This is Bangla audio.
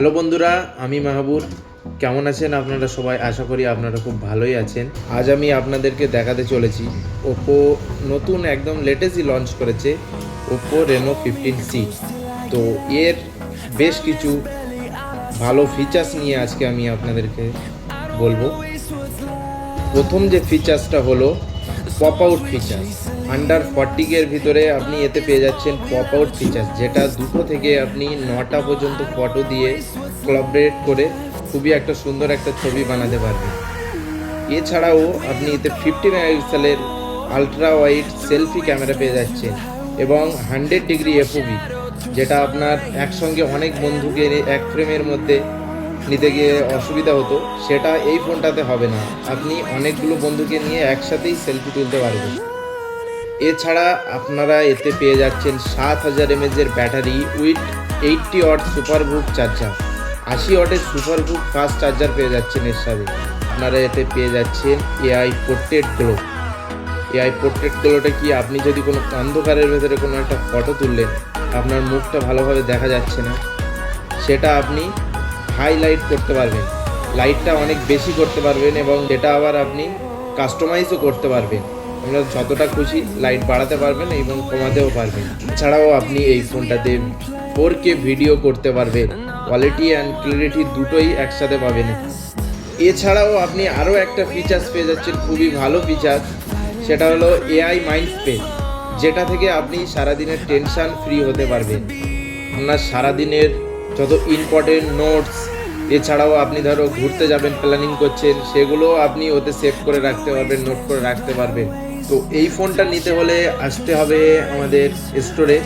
হ্যালো বন্ধুরা, আমি মাহবুব। কেমন আছেন আপনারা সবাই? আশা করি আপনারা খুব ভালোই আছেন। আজ আমি আপনাদেরকে দেখাতে চলেছি ওপো নতুন একদম লেটেস্টই লঞ্চ করেছে ওপো রেনো 15C। তো এর বেশ কিছু ভালো ফিচার্স নিয়ে আজকে আমি আপনাদেরকে বলবো। প্রথম যে ফিচার্সটা হলো পপ আউট ফিচার্স। আন্ডার 40 ভিতরে আপনি এতে পেয়ে যাচ্ছেন পপ আউট ফিচার্স, যেটা 2 থেকে আপনি 9টা পর্যন্ত ফটো দিয়ে কোলাবরেট করে খুবই একটা সুন্দর একটা ছবি বানাতে পারবেন। এছাড়াও আপনি এতে 50 মেগাপিক্সেলের আলট্রা ওয়াইড সেলফি ক্যামেরা পেয়ে যাচ্ছেন এবং 100 ডিগ্রি এফওভি, যেটা আপনার একসঙ্গে অনেক বন্ধুকে এক ফ্রেমের মধ্যে নিতে গিয়ে অসুবিধা হতো, সেটা এই ফোনটাতে হবে না। আপনি অনেকগুলো বন্ধুকে নিয়ে একসাথেই সেলফি তুলতে পারবেন। এছাড়া আপনারা এতে পেয়ে যাচ্ছেন 7000 mAh battery with 80 watt SuperVOOC charger. 80 ওয়াটের সুপারবুক ফাস্ট চার্জার পেয়ে যাচ্ছেন এর সাথে। আপনারা এতে পেয়ে যাচ্ছেন AI portrait glow. AI portrait গ্লোটা কি, আপনি যদি কোনো অন্ধকারের ভেতরে কোনো একটা ফটো তুললেন, আপনার মুখটা ভালোভাবে দেখা যাচ্ছে না, সেটা আপনি হাইলাইট করতে পারবেন, লাইটটা অনেক বেশি করতে পারবেন এবং এটা আবার আপনি কাস্টমাইজও করতে পারবেন। আপনার যতটা খুশি লাইট বাড়াতে পারবেন এবং কমাতেও পারবেন। এছাড়াও আপনি এই ফোনটাতে 4K ভিডিও করতে পারবেন। কোয়ালিটি অ্যান্ড ক্লিয়ারিটি দুটোই একসাথে পাবেন। এছাড়াও আপনি আরও একটা ফিচার্স পেয়ে যাচ্ছেন, খুবই ভালো ফিচার, সেটা হলো এআই মাইন্ড স্পেস, যেটা থেকে আপনি সারাদিনের টেনশন ফ্রি হতে পারবেন। আপনার সারাদিনের যত ইম্পর্টেন্ট নোটস, এছাড়াও আপনি ধরো ঘুরতে যাবেন প্ল্যানিং করছেন, সেগুলো আপনি ওতে সেভ করে রাখতে পারবেন, নোট করে রাখতে পারবেন। তো এই ফোনটা নিতে হলে আসতে হবে আমাদের স্টোরে।